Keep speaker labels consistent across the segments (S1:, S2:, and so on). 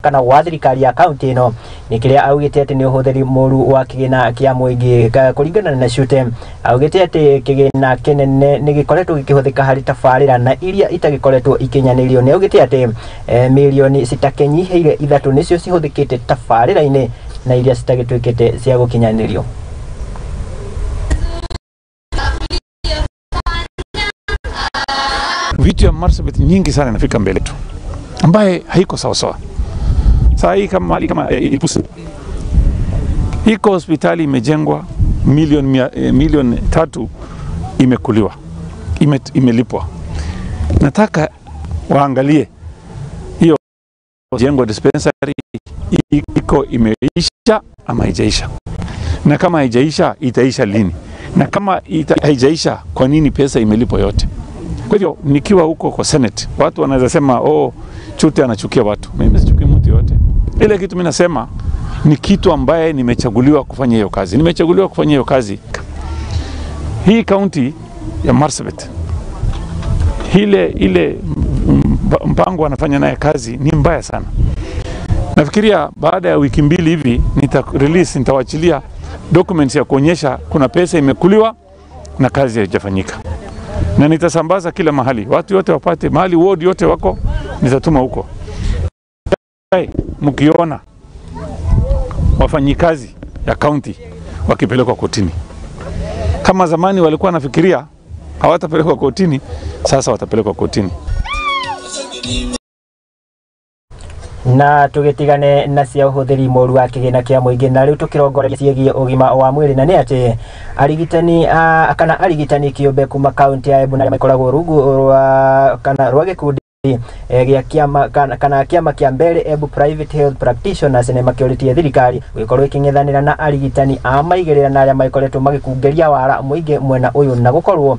S1: kana wa thirikari ya kaunti ino nikiria augite ati ni uhuthiri moru wa kigina kia muingi kuringana na Shute augite ati kigina kinene ni gikoretwo gikihuthika hari tafarira na iria itagikoretwo ikinyanirio ni augite ati milioni citakenyiheire 3 nicio cihuthikite tafarira-ini na iria citagitwikite cia gukinyanirio.
S2: Vitu ya Marsabit nyingi sana inafika mbele tu ambaye haiko sawa sawa. Saa hii kama Ipusi iko hospitali imejengwa milioni 3 imekuliwa, imelipwa. Nataka waangalie hiyo jengo dispensary iko imeisha ama haijaisha, na kama haijaisha itaisha lini, na kama haijaisha kwa nini pesa imelipwa yote. Kwa hivyo nikiwa huko kwa Senate watu wanaweza sema Chute anachukia watu. Mimi sichukii mtu yote. Ile kitu mimi nasema ni kitu ambaye nimechaguliwa kufanya hiyo kazi. Nimechaguliwa kufanya hiyo kazi. Hii county ya Marsabit, ile mpango anafanya naye kazi ni mbaya sana. Nafikiria baada ya wiki 2 hivi nitawachilia documents ya kuonyesha kuna pesa imekuliwa na kazi haijafanyika. Na nitasambaza kila mahali. Watu wote wapate mahali ward yote wako nitatuma huko. Mkiona wafanyikazi ya county wakipelekwa kotini. Kama zamani walikuwa nafikiria hawatapelekwa kotini, sasa watapelekwa kotini.
S1: Na tugitigane na cia uhuthiri moru wa kigina kia muingi na riu tukirongoreria ciegie ugima wa mwiri na ni ati arigitani kiumbe kuma kaunti ya Embu na makoragwo rungu rwa gikundi gia kiama kia mbere Embu Private Health Practitioners ne makioritie thirikari gikorwo iking'ethanira na arigitani a maigirira na aria maikoretwo magikungeria wara muingi mwena uyu na gukorwo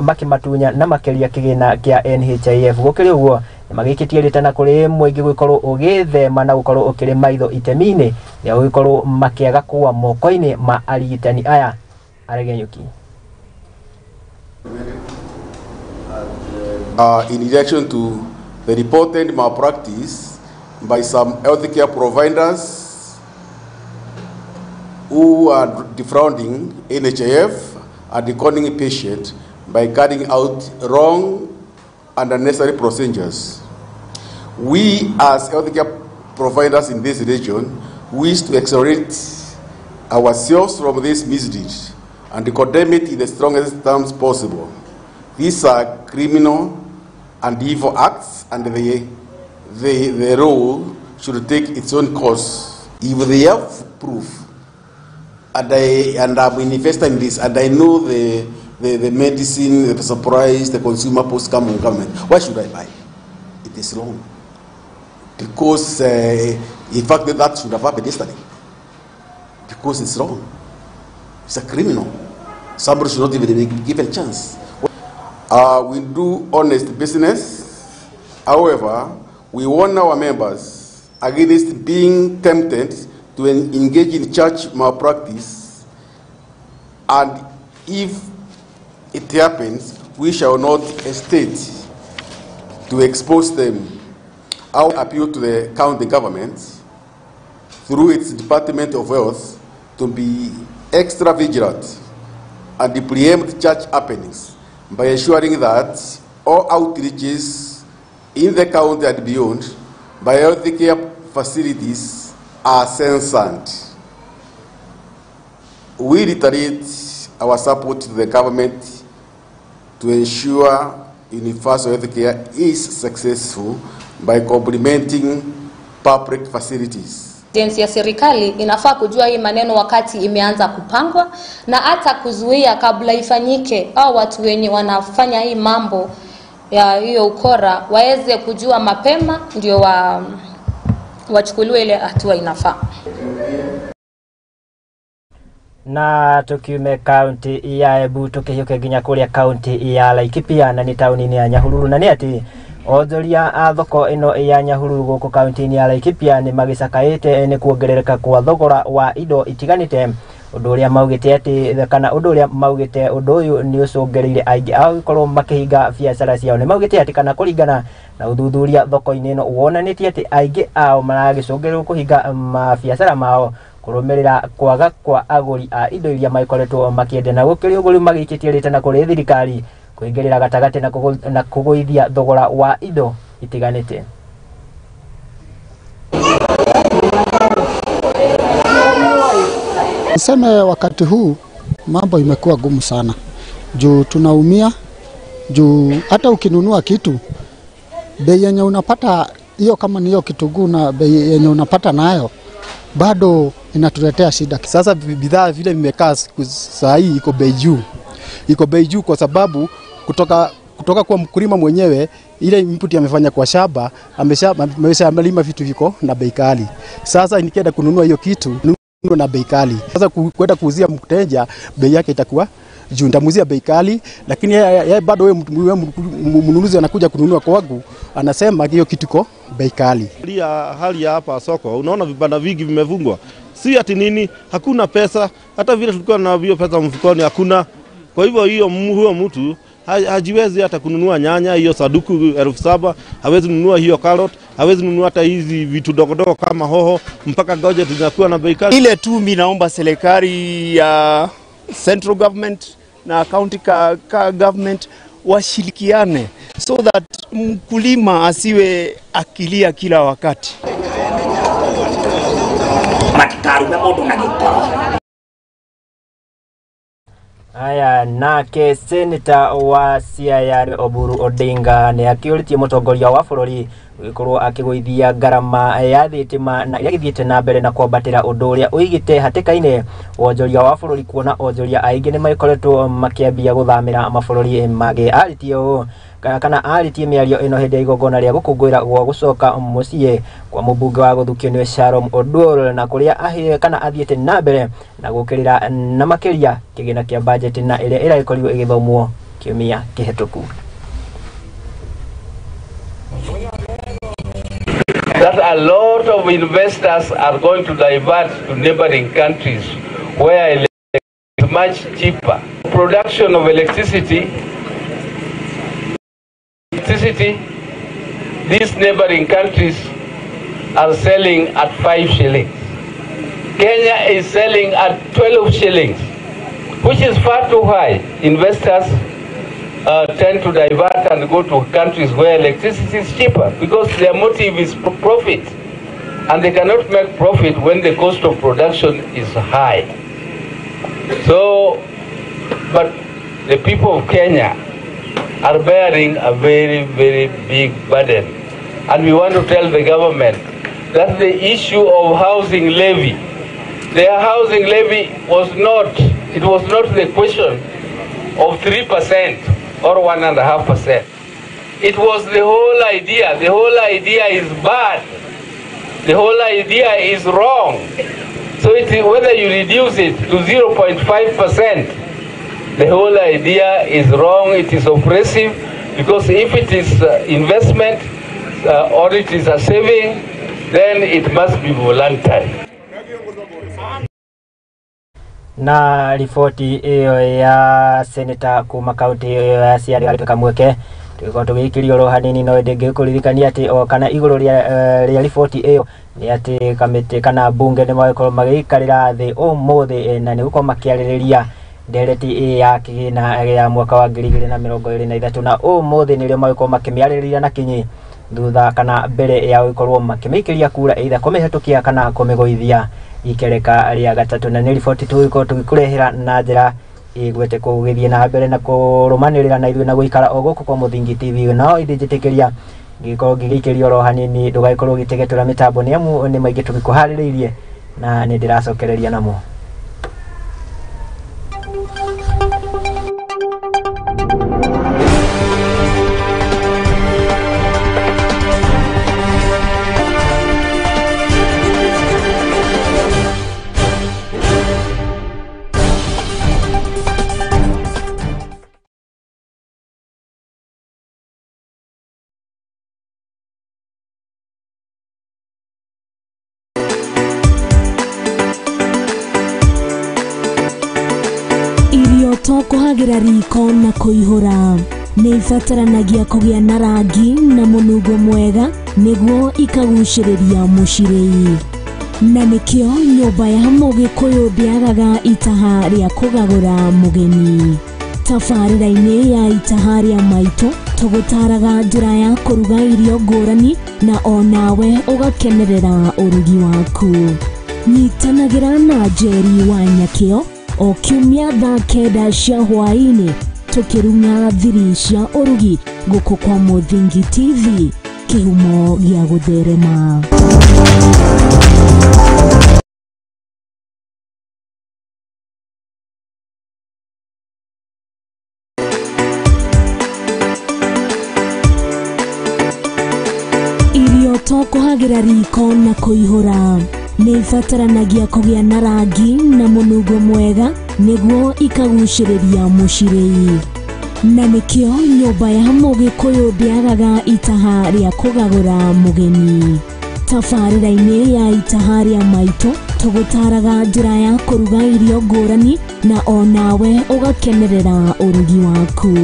S1: makimatunya na makeria kigina kia NHIF gukiri uguo magikitie ritana kuri muingi gukorwo ugithema na gukorwo ukiri maitho itemini ya gukorwo makiaga kuwa moko-ini ma arigitani aya aregenyuki.
S3: In relation to the reported malpractice by some healthcare providers who are defrauding NHIF and decoding patient by carrying out wrong and unnecessary procedures. We as healthcare providers in this region wish to exonerate ourselves from this misdeed and condemn it in the strongest terms possible. These are criminal and evil acts, and the role should take its own course. If they have proof, and I'm invested in this, and I know the medicine, the surprise, the consumer post come on government, why should I buy? It is wrong. Because, in fact, that should have happened yesterday. Because it's wrong. It's a criminal. Somebody should not even be given a chance. We do honest business. However, we warn our members against being tempted to engage in church malpractice, and if it happens, we shall not hesitate to expose them. I will appeal to the county government through its Department of Health to be extra vigilant and preempt church happenings by ensuring that all outreaches in the county and beyond by healthcare facilities are censored. We reiterate our support to the government to ensure universal healthcare is successful by complementing public facilities.
S4: Agency ya serikali inafaa kujua hii maneno wakati imeanza kupangwa na hata kuzuia kabla ifanyike, au watu wenye wanafanya hii mambo ya hiyo ukora waweze kujua mapema ndio wachukuliwe ile hatua inafaa.
S1: Na tukiume kaunti ya Embu tukihiuke nginya kuria kaunti ya Laikipia na ni tauni-ini ya Nyahururu na ni ati Othoria a thoko ino ya Nyahururu guku kaunti-ini ya Laikipia ni magicakaite ni kuongerereka kwa thogora wa indo itiganite undu uria maugite ati kana undu uria maugite undu uyu ni ucungereire aingi ao ikorwo makihinga biacara ciao. Ni maugite ati kana kuringana na uthuthuria thoko-ini no wonanitie ati aingi ao maragicungereirwo kuhinga mabiacara mao kurumirira kwaga kwa aguri a indo iria maikoretwo makienda, na gukiri uguri magikitie rite na kuri thirikari kuingirira gatagati na kuguithia thogora wa indo itiganite.
S5: Niseme wakati huu mambo imekuwa gumu sana. Juu tunaumia, juu hata ukinunua kitu bei yenye unapata hiyo, kama ni hiyo kitunguu na bei yenye unapata nayo bado inatuletea shida.
S6: Sasa bidhaa vile vimekaa saa hii iko bei juu. Iko bei juu kwa sababu kutoka kwa mkulima mwenyewe, ile input amefanya kwa shamba, ameshalima vitu viko na bei kali. Sasa nikienda kununua hiyo kitu na bei kali. Sasa kwenda kuuzia mteja, bei yake itakuwa juu, ndamuzia bei kali, lakini yeye bado wewe mnunuzi anakuja kununua kwangu anasema hiyo kitu iko bei kali.
S7: Hali ya hapa soko, unaona vibanda vingi vimefungwa. Si ati nini, hakuna pesa, hata vile tulikuwa na hiyo pesa mfukoni hakuna. Kwa hivyo huyo mtu hajiwezi hata kununua nyanya hiyo saduku 7,000, hawezi kununua hiyo carrot, hawezi kununua hata hizi vitu dogodogo kama hoho, mpaka gadget zinakuwa na bei kali.
S8: Ile tu mimi naomba serikali ya central government na county government washirikiane so that mkulima asiwe akilia kila wakati.
S1: Aya, nake seneta wa Siaya Oburu Odinga ni akiuritie mutongoria wa bururi wikorwo akiguithia garama ya thitima na yagithiete na mbere na kwambatira undu uria uigite hatikaine wonjoria wa bururi, kuona onjoria aingi ni maikoretwo makiambia guthamira mabururi mage. Aritio kana aritie miario ino hindi ya igongona ria gukungwira gwa gucoka mucie kwa mubunge wa guthukio ni Sharon Oduor, na kuria ahie kana athiete na mbere na gukirira na makiria kigina kia budget na iria iraikorirwo igithomwo kiumia kihituku.
S9: That a lot of investors are going to divert to neighboring countries where electricity is much cheaper. Production of electricity, these neighboring countries are selling at 5 shillings. Kenya is selling at 12 shillings, which is far too high. Investors tend to divert and go to countries where electricity is cheaper because their motive is profit, and they cannot make profit when the cost of production is high. So, but the people of Kenya are bearing a very, very big burden, and we want to tell the government that the issue of housing levy, their housing levy was not the question of 3% or 1.5%. It was the whole idea. The whole idea is bad. The whole idea is wrong. So whether you reduce it to 0.5%, the whole idea is wrong. It is oppressive, because if it is investment or it is a saving, then it must be voluntary.
S1: Na ripoti iyo ya seneta kuma kaunti iyo ya Siaya alipeka mweke tuko tugikirio ro hanini no ndenge kuririkania ati o kana iguru ria ripoti iyo ni ati kamiti kana bunge ni maiko magikarira thi umuthi na ni guko makiaririria ndereti ya kigina ya mwaka wa 2023 na umuthi ni rio maiko makimiaririria na kinyi thutha kana mbere ya gukorwo makimikiria kura either kumihitukia kana kumigoithia ikereka ria gatatu. Na ni ripoti tuiko tugikurehera na njira igwete kugithie na mbere na kurumanirira na ithui na guikara o guku kwa Muthingi TV no indijitikiria gikorwo gigikirio ro hanini ndugaikorwo gitegetura mitambo ni amu ni maingi tugikuhaririirie na ni ndiracokereria namo.
S10: tokuhagira riko na kuihura ni ibataranagia kugia na rangi na munugo mwega niguo ikaguciriria mucirei na nikio nyumba ya Mugikuyu ndiagaga itaha ria kugagura mugeni. Tabarĩra-inĩ ya itaha rĩa maitũ tũgũtaraga njĩra ya kũruga irio ngũrani na onawe ũgakenerera ũrugi waku. Nyitanagĩra na Njeri wa Nyakĩo o kiumia thaa 9 cia hwaĩ-inĩ tũkĩruga thiri cia ũrugi gũkũ kwa Muthingi TV, kĩhumo gĩa gũtherema. Tokuhagira riko na kuihura ni ibataranagia kugia na rangi na munugo mwega niguo ikaguciriria mucirei na nikio nyumba ya Mugikuyu ndiagaga itaha ria kugagura mugeni. Tabarĩra-inĩ ya itaha rĩa maitũ tũgũtaraga njĩra ya kũruga irio ngũrani na onawe ũgakenerera ũrugi waku.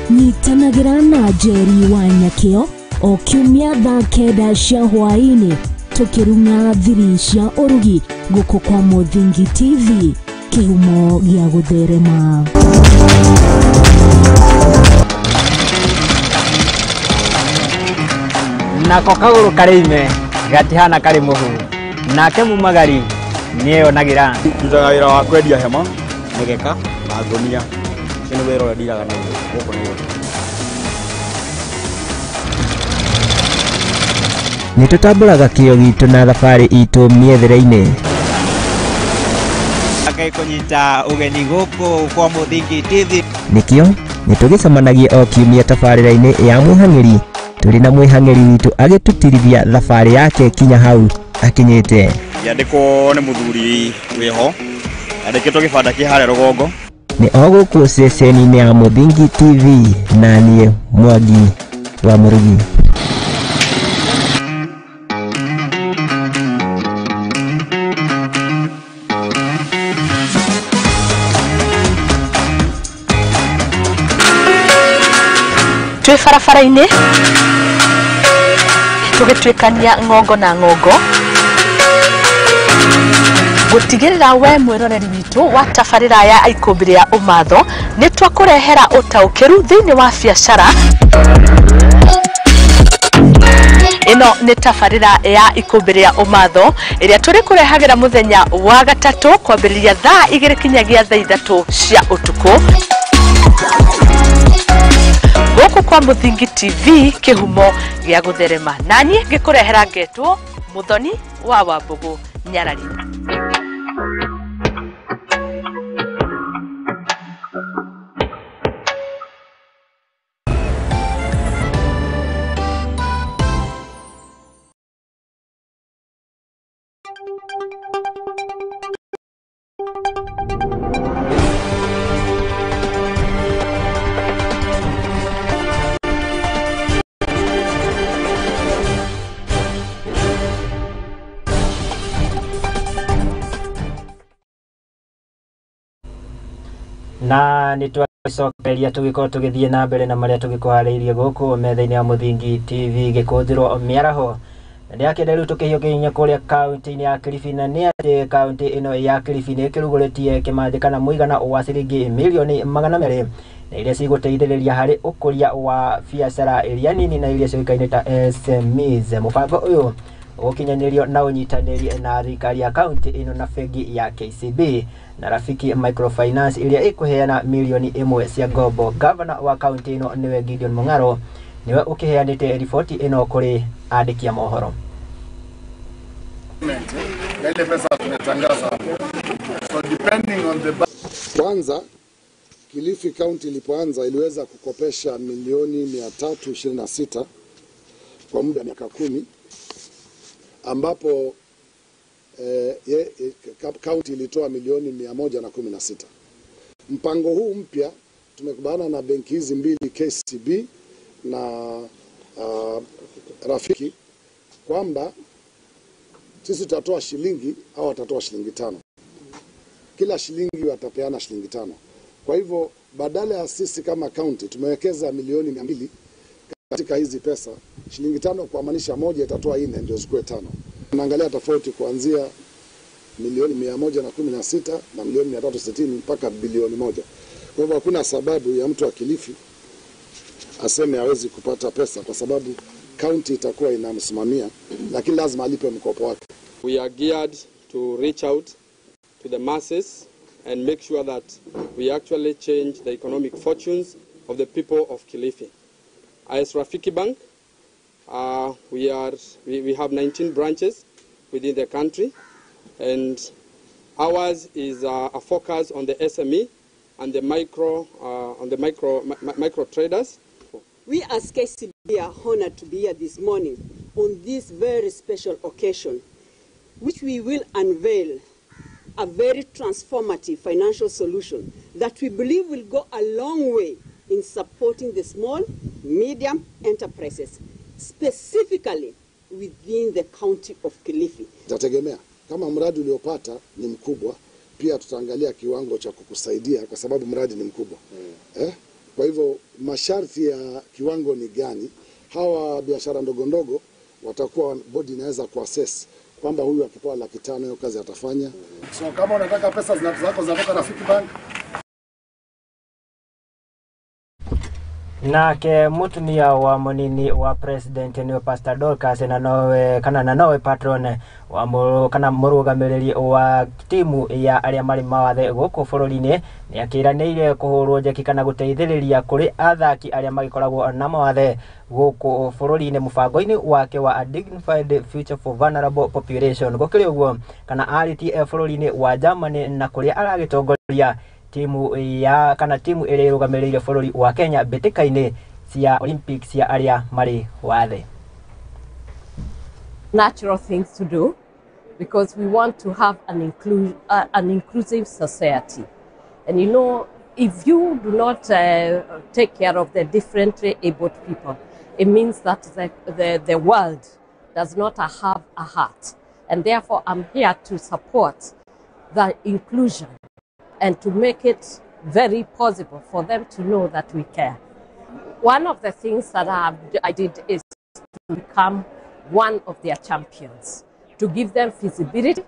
S10: Nyitanagĩra na Njeri wa Nyakĩo o kiumia thaa 9 cia hwaĩ-inĩ tũkĩruga thiri cia ũrugi gũkũ kwa Muthingi TV, kĩhumo gĩa gũtherema.
S1: Nako kagũrũ karĩime gatihana karĩ mũhu nake mumagari nĩeyonagira.
S11: Ndutaga wĩra wa kwendia hema, mĩgeka na ngũnia. Ũcio nĩ wĩra ũrĩa ndiraga naguo gũkũ nĩ
S1: nitutamburaga kĩyo gitu na thabarĩ itũ mĩethere-inĩ.
S12: Kũnyita ũgeni gũkũ kwa Muthingi TV.
S1: Nikĩo nĩtũgĩcemanagia o kiumia tabarĩra-inĩ ya mwĩhang'ĩri tũrĩ na mwĩhang'ĩri witũ agĩtũtirithia thabarĩ yake kinya hau akinyĩte.
S11: Yandĩkwo nĩ mũthuri wĩho, yandĩkĩtwo gĩbanda kĩ harĩa rũgongo.
S1: Nĩ o gũkũ ceceni-inĩ ya Muthingi TV na niĩ Mwangi wa Murugi.
S13: Twi barabara-inĩ tũgĩtuĩkania ng'ongo na ng'ongo gũtigĩrĩra we mwĩroreri witũ wa tabarĩra ya ikũmbĩ rĩa ũmatho nĩ twakũrehera ũtaũkĩru thĩinĩ wa biacara. Ĩno nĩ tabarĩra ya ikũmbĩ rĩa ũmatho ĩrĩa tũrĩ kũrehagĩra mũthenya wa gatatũ kwambĩrĩria thaa 2 kinyagia thaa 3 cia ũtukũ gũkũ kwa Muthingi TV, kĩhumo gĩa gũtherema. Na niĩ ngĩkũrehera ngetwo Muthoni wa Wambũgũ Nyarari.
S1: Na nitwacokeria tũgĩkorwo tũgĩthiĩ na mbere na marĩa tũgĩkũharĩirie gũkũ metha-inĩ ya Muthingi TV gikunjuro mĩaraho. Ndĩrakĩenda rĩu tũkĩhiũkĩnya kũrĩa kaunti-inĩ ya Kilifi, na nĩ atĩ kaunti ĩno ya Kilifi nĩ ĩkĩrugũrĩtie kĩmanjĩ kana mũigana wa ciringi mirioni 200 na iria cigũteithĩrĩria harĩ ũkũria wa biacara iria nini na iria ciũĩkaine ta SMEs. Mũbango ũyũ ũgũkinyanĩrio na ũnyitanĩri na thirikari ya kaunti ĩno na bengi ya KCB na Rafiki Microfinance iria ĩkũheana milioni 1 cia ngombo. Governor wa kaunti ĩno nĩwe Gideon Mung'aro niwe ũkĩheanĩte riboti ĩno kũrĩ andĩki a mohoro.
S14: Kwanza Kilifi County ilipoanza iliweza kukopesha milioni 326 kwa muda wa miaka 10 ambapo county ilitoa milioni 116. Mpango huu mpya tumekubaliana na benki hizi mbili KCB na Rafiki kwamba sisi tutatoa shilingi au watatoa shilingi 5. Kila shilingi watapeana shilingi 5. Kwa hivyo badala ya sisi kama county tumewekeza milioni 200 katika hizi pesa, shilingi 5 kuamanisha moja itatoa 4 ndio zikuwe 5. Tunaangalia tofauti kuanzia milioni 116 na milioni 360 mpaka bilioni 1. Kwa hivyo hakuna sababu ya mtu wa Kilifi aseme hawezi kupata pesa kwa sababu county itakuwa inamsimamia, lakini lazima alipe mkopo wake.
S15: We are geared to reach out to the masses and make sure that we actually change the economic fortunes of the people of Kilifi. As Rafiki Bank, we have 19 branches within the country, and ours is a focus on the SME and the micro traders.
S16: We as KCB are honored to be here this morning on this very special occasion, which we will unveil a very transformative financial solution that we believe will go a long way in supporting the small, medium enterprises, specifically within the county of Kilifi.
S14: Tutategemea kama mradi uliopata ni mkubwa, pia tutaangalia kiwango cha kukusaidia kwa sababu mradi ni mkubwa. Kwa hivyo masharti ya kiwango ni gani? Hawa biashara ndogo ndogo watakuwa bodi inaweza kuassess kwamba huyu akipewa 500,000 hiyo kazi atafanya. So kama unataka pesa zako zinatoka Rafiki Bank.
S1: Nake mutumia wa munini wa president ni Pastor Dorcas na nowe patron wa kana murugamiriri wa timu ya aria mari mawathe guku bururi-ini ni akiranĩire kuhurwo njeki kana guteithĩrĩria kuri athaki aria magikoragwo na mawathe guku bururi-ini mubango-ini wake wa A Dignified Future for Vulnerable Population. Gukiri uguo kana RTF bururi-ini wa Germany na kuria aragitongoria timu ya kana timu ĩrĩa ĩrũgamĩrĩire bũrũri wa Kenya mbĩtĩka-inĩ cia Olympics cia aria mari wathe.
S17: Natural things to do because we want to have an inclusive society. And you know, if you do not take care of the differently abled people, it means that the world does not have a heart. And therefore, I'm here to support the inclusion and to make it very possible for them to know that we care. One of the things that I did is to become one of their champions, to give them visibility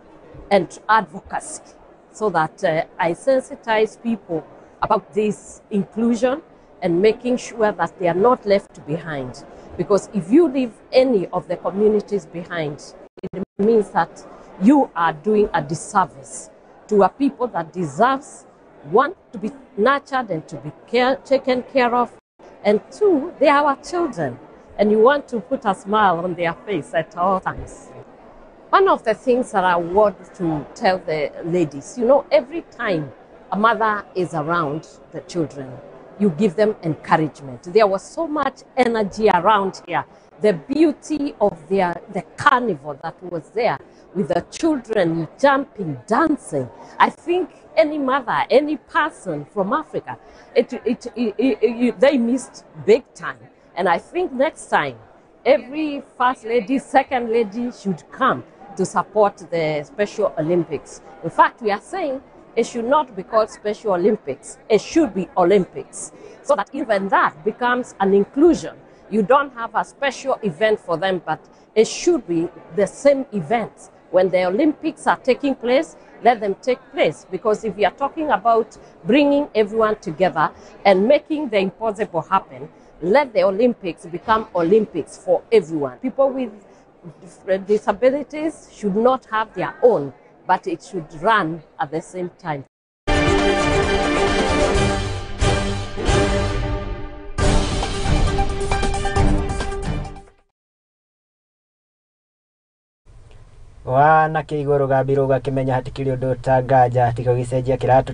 S17: and advocacy so that I sensitize people about this inclusion and making sure that they are not left behind. Because if you leave any of the communities behind, it means that you are doing a disservice to a people that deserves, one, to be nurtured and to be taken care of, and two, they are our children, and you want to put a smile on their face at all times. One of the things that I want to tell the ladies, you know, every time a mother is around the children, you give them encouragement. There was so much energy around here. The beauty of the carnival that was there, with the children jumping, dancing. I think any mother, any person from Africa, they missed big time. And I think next time, every first lady, second lady should come to support the Special Olympics. In fact, we are saying it should not be called Special Olympics. It should be Olympics. So that even that becomes an inclusion. You don't have a special event for them, but it should be the same event. When the Olympics are taking place, let them take place. Because if we are talking about bringing everyone together and making the impossible happen, let the Olympics become Olympics for everyone. People with disabilities should not have their own, but it should run at the same time.
S1: Wana kĩigũrũ gambirũ gakĩmenya hatikĩrĩ ũndũ tangaja tiga gĩcenjia kĩratũ